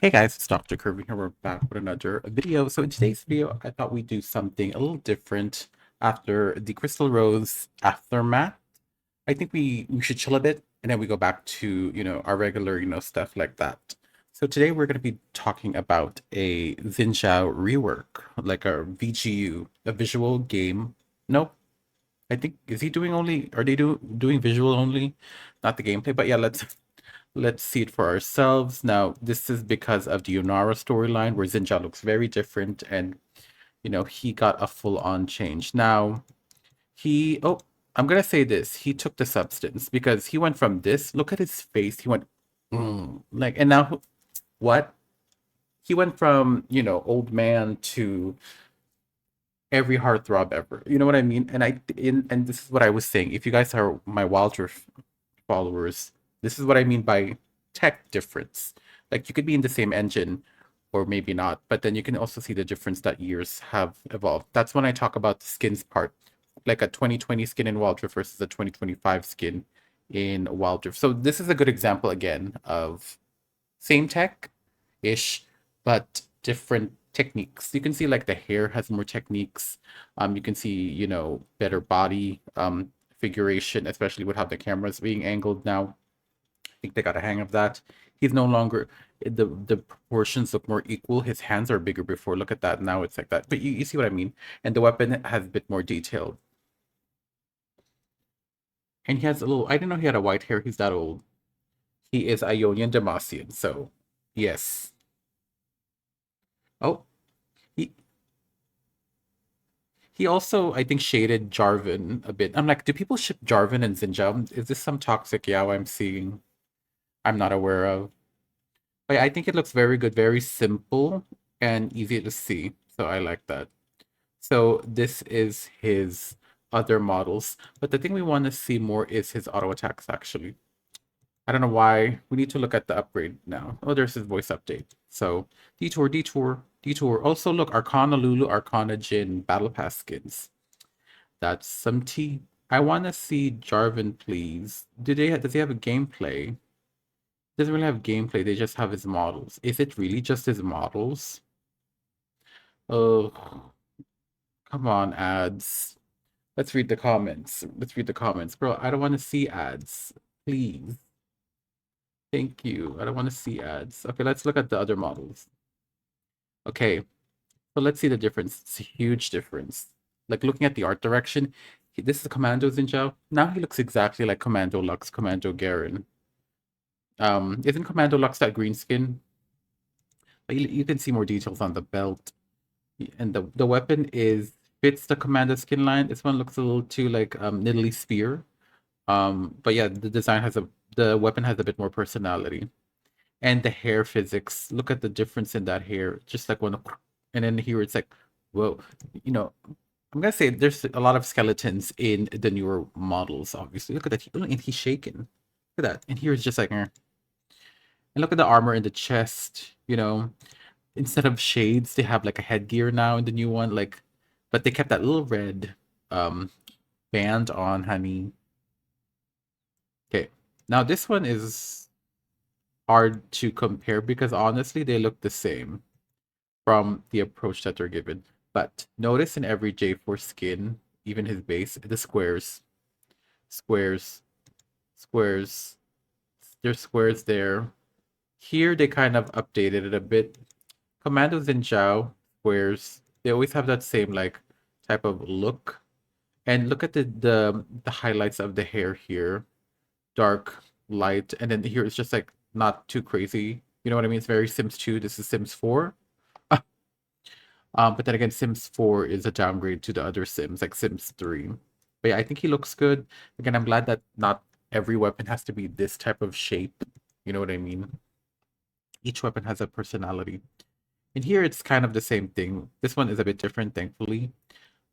Hey guys, it's Dr. Kirby here. We're back with another video. So in today's video, I thought we'd do something a little different after the Crystal Rose aftermath. I think we should chill a bit and then we go back to, our regular, stuff like that. So today we're going to be talking about a Xin Zhao rework, like a VGU, a visual game. Nope. I think is he doing only are they doing visual only, not the gameplay? But yeah, let's see it for ourselves. Now, this is because of the Yunara storyline where Zinja looks very different and, he got a full-on change. Now, I'm gonna say this. He took the substance because he went from this, look at his face. He went, like, and now what? He went from, old man to every heartthrob ever. You know what I mean? And this is what I was saying. If you guys are my Wilder followers, this is what I mean by tech difference. Like you could be in the same engine or maybe not, but then you can also see the difference that years have evolved. That's when I talk about the skins part, like a 2020 skin in Wild Rift versus a 2025 skin in Wild Rift. So this is a good example again of same tech-ish, but different techniques. You can see like the hair has more techniques. You can see, better body figuration, especially with how the camera's being angled now. I think they got a hang of that. He's no longer the proportions look more equal. His hands are bigger before. Look at that. Now it's like that. But you see what I mean? And the weapon has a bit more detail. And he has a little I didn't know he had a white hair. He's that old. He is Ionian Demacian, so yes. Oh, he he also I think shaded Jarvan a bit. I'm like, do people ship Jarvan and Zinja? Is this some toxic Yao I'm seeing? I'm not aware of. But yeah, I think it looks very good, very simple and easy to see. So I like that. So this is his other models. But the thing we want to see more is his auto attacks actually. I don't know why. We need to look at the upgrade now. Oh, there's his voice update. So detour, detour, detour. Also look, Arcana Lulu, Arcana Jin, Battle Pass skins. That's some tea. I want to see Jarvan, please. Does he have a gameplay? Doesn't really have gameplay. They just have his models. Is it really just his models? Oh, come on, ads. Let's read the comments. Let's read the comments. Bro, I don't want to see ads. Please. Thank you. I don't want to see ads. Okay, let's look at the other models. Okay, so let's see the difference. It's a huge difference. Like looking at the art direction, this is Commando Xin Now he looks exactly like Commando Lux, Commando Garen. Isn't Commando Lux that green skin? But you can see more details on the belt. And the weapon is fits the Commando skin line. This one looks a little too like Nidalee Spear. But yeah, the weapon has a bit more personality. And the hair physics. Look at the difference in that hair. Just like when, and then here it's like, whoa. You know, I'm gonna say there's a lot of skeletons in the newer models. Obviously, look at that. And he's shaking. Look at that. And here it's just like, and look at the armor in the chest. Instead of shades, they have like a headgear now in the new one. Like, but they kept that little red um band on, honey. Okay, now this one is hard to compare because honestly, they look the same from the approach that they're given. But notice in every J4 skin, even his base, the squares, squares, squares. There's squares there. Here they kind of updated it a bit. Commandos and Zhao squares, they always have that same like type of look. And look at the highlights of the hair here. Dark, light, and then here it's just like not too crazy. You know what I mean? It's very Sims 2. This is Sims 4. But then again, Sims 4 is a downgrade to the other Sims, like Sims 3. But yeah, I think he looks good. Again, I'm glad that not every weapon has to be this type of shape. You know what I mean? Each weapon has a personality. And here it's kind of the same thing. This one is a bit different, thankfully.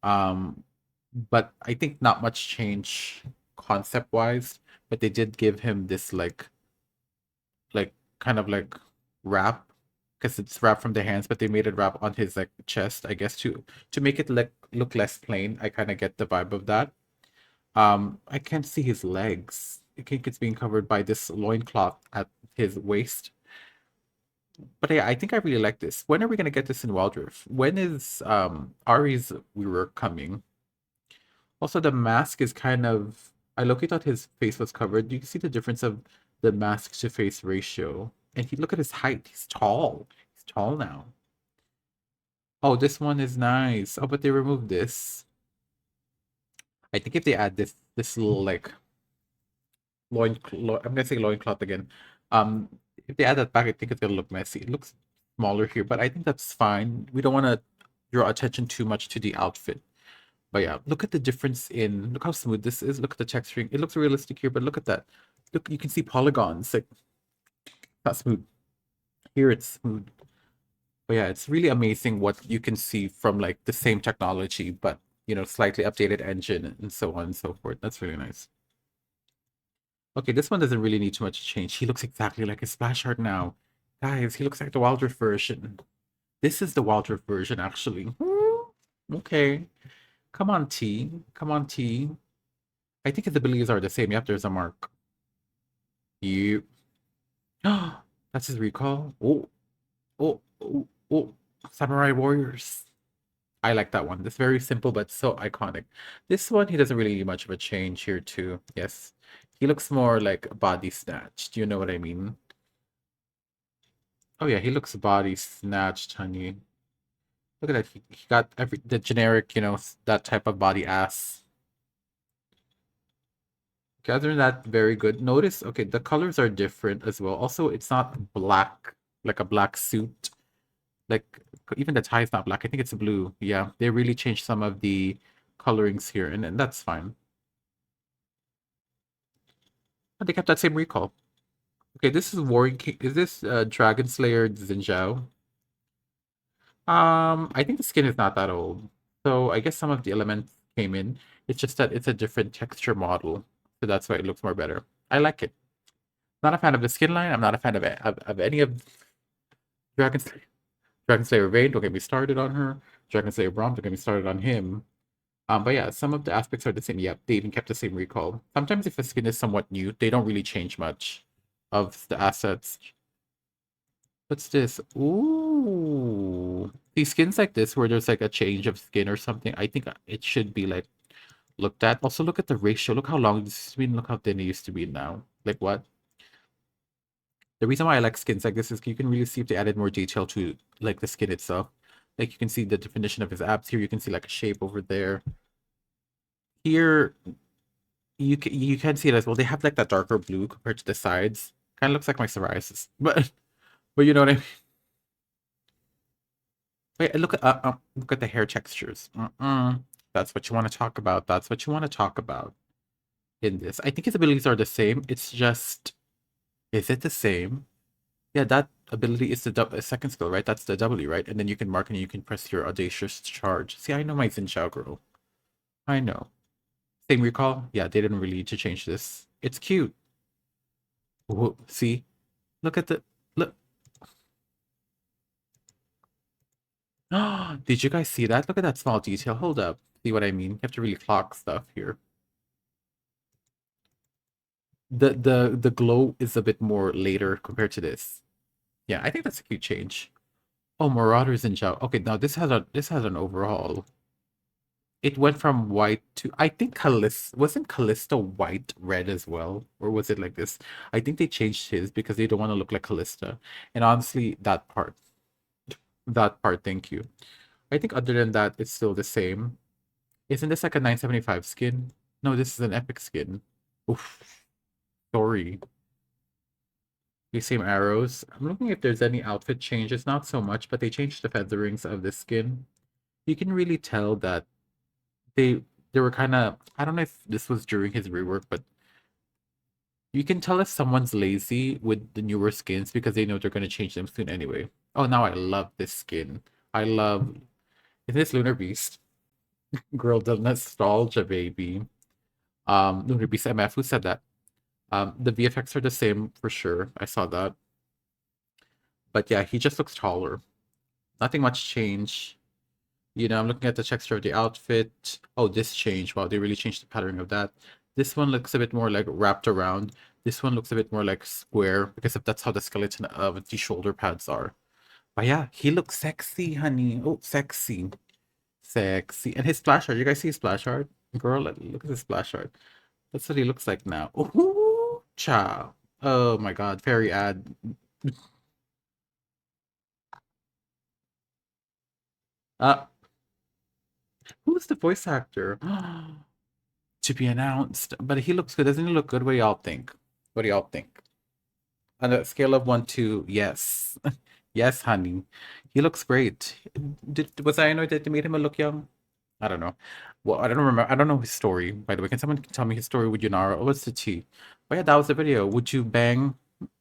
Um, but I think not much change concept-wise. But they did give him this like kind of like wrap because it's wrapped from the hands, but they made it wrap on his like chest, I guess, to make it look less plain. I kind of get the vibe of that. I can't see his legs. I think it's being covered by this loincloth at his waist. But yeah, I think I really like this. When are we gonna get this in Wildrift? When is Ari's rework coming? Also, the mask is kind of. I looked thought his face was covered. You can see the difference of the mask to face ratio. And he look at his height. He's tall. He's tall now. Oh, this one is nice. Oh, but they removed this. I think if they add this little like I'm gonna say loincloth again. Um, if they add that back, I think it's gonna look messy. It looks smaller here, but I think that's fine. We don't want to draw attention too much to the outfit. But yeah, look at the difference in look how smooth this is. Look at the texturing. It looks realistic here, but look at that. Look, you can see polygons. Like not smooth. Here it's smooth. But yeah, it's really amazing what you can see from like the same technology, but slightly updated engine and so on and so forth. That's really nice. Okay, this one doesn't really need too much change. He looks exactly like his splash art now. Guys, he looks like the Wildrift version. This is the Wildrift version, actually. Okay. Come on, T. Come on, T. I think his abilities are the same. Yep, there's a mark. You. That's his recall. Oh, oh, oh, oh. Samurai Warriors. I like that one. It's very simple, but so iconic. This one, he doesn't really need much of a change here, too. Yes. He looks more like body snatched. Do you know what I mean? Oh, yeah, he looks body snatched, honey. Look at that. He got the generic, that type of body ass. Okay, other than that, very good. Notice, okay, the colors are different as well. Also, it's not black, like a black suit. Like, even the tie is not black. I think it's blue. Yeah, they really changed some of the colorings here, and that's fine. But they kept that same recall. Okay, this is Warring King. Is this Dragonslayer Xin Zhao? I think the skin is not that old. So I guess some of the elements came in. It's just that it's a different texture model. So that's why it looks more better. I like it. Not a fan of the skin line. I'm not a fan of any of Dragonslayer. Dragonslayer Vayne, don't get me started on her. Dragonslayer Braum, don't get me started on him. But yeah, some of the aspects are the same. Yep, they even kept the same recall. Sometimes if a skin is somewhat new, they don't really change much of the assets. What's this? Ooh. These skins like this, where there's like a change of skin or something, I think it should be like looked at. Also, look at the ratio. Look how long this used to be, and look how thin it used to be now. Like what? The reason why I like skins like this is you can really see if they added more detail to like the skin itself. Like you can see the definition of his abs here. You can see like a shape over there. Here, you can see it as well. They have like that darker blue compared to the sides. Kind of looks like my psoriasis, but you know what I mean. Wait, look at the hair textures. That's what you want to talk about. That's what you want to talk about in this. I think his abilities are the same. It's just, is it the same? Yeah, that ability is the second skill, right? That's the W, right? And then you can mark and you can press your audacious charge. See, I know my Xin Zhao girl. I know. Same recall? Yeah, they didn't really need to change this. It's cute. Whoa, see? Look at the look. Did you guys see that? Look at that small detail. Hold up. See what I mean? You have to really clock stuff here. The glow is a bit more later compared to this. Yeah, I think that's a cute change. Oh, Marauders and Zhao. Okay, now this has an overhaul. It went from white to I think wasn't Callista white red as well? Or was it like this? I think they changed his because they don't want to look like Callista. And honestly, that part, thank you. I think other than that, it's still the same. Isn't this like a 975 skin? No, this is an epic skin. Oof. Sorry. These same arrows. I'm looking if there's any outfit changes. Not so much, but they changed the featherings of the skin. You can really tell that they were kind of, I don't know if this was during his rework, but you can tell if someone's lazy with the newer skins because they know they're going to change them soon anyway. Oh, now I love this skin. I love, is this Lunar Beast? Girl, the nostalgia, baby. Lunar Beast MF, who said that? The VFX are the same for sure. I saw that. But yeah, he just looks taller. Nothing much change. I'm looking at the texture of the outfit. Oh, this changed. Wow, they really changed the pattern of that. This one looks a bit more like wrapped around. This one looks a bit more like square because if that's how the skeleton of the shoulder pads are. But yeah, he looks sexy, honey. Oh, sexy. Sexy. And his splash art. You guys see his splash art? Girl, look at his splash art. That's what he looks like now. Ooh, cha. Oh my god, fairy ad. Uh, who's the voice actor? To be announced. But he looks good. Doesn't he look good? What do y'all think? What do y'all think? On a scale of 1 to yes. Yes, honey. He looks great. Was I annoyed that they made him look young? I don't know. Well, I don't remember. I don't know his story, by the way. Can someone tell me his story with Yunara? Oh, what's the tea? Oh, yeah, that was the video. Would you bang?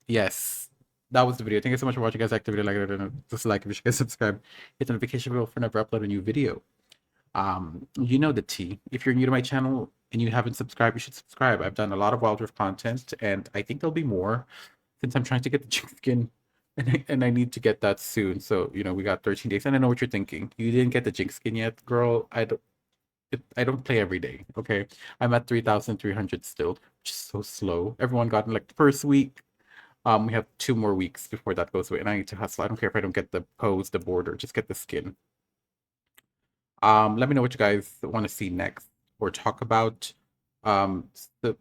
Yes. That was the video. Thank you so much for watching, guys. Like the video, like it, and just like if you should guys subscribe. Hit the notification bell for never upload a new video. You know the tea. If you're new to my channel and you haven't subscribed, you should subscribe. I've done a lot of Wild Rift content, and I think there'll be more since I'm trying to get the chick skin, and I need to get that soon. So we got 13 days, and I know what you're thinking. You didn't get the jinx skin yet, girl. I don't play every day. Okay, I'm at 3,300 still, which is so slow. Everyone got in like the first week. We have 2 more weeks before that goes away, and I need to hustle. I don't care if I don't get the pose, the border, just get the skin. Let me know what you guys want to see next or talk about.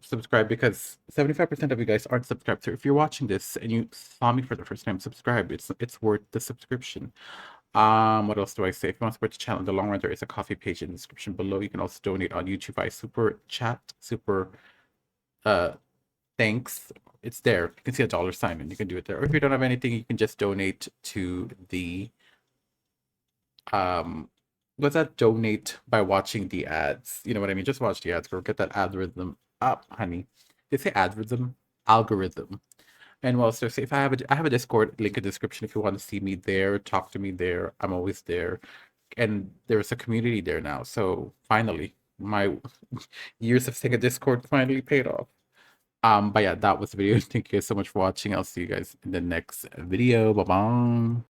Subscribe because 75% of you guys aren't subscribed. So if you're watching this and you saw me for the first time, subscribe. It's worth the subscription. What else do I say? If you want to support the channel in the long run, there is a coffee page in the description below. You can also donate on YouTube by super chat, super thanks. It's there. You can see a dollar sign and you can do it there. Or if you don't have anything, you can just donate to the what's that? Donate by watching the ads. You know what I mean? Just watch the ads, girl. Get that algorithm up, honey. They say algorithm, algorithm. And well, so say if I have a Discord link in the description if you want to see me there, talk to me there. I'm always there. And there's a community there now. So finally, my years of staying a Discord finally paid off. But yeah, that was the video. Thank you guys so much for watching. I'll see you guys in the next video. Bye bye.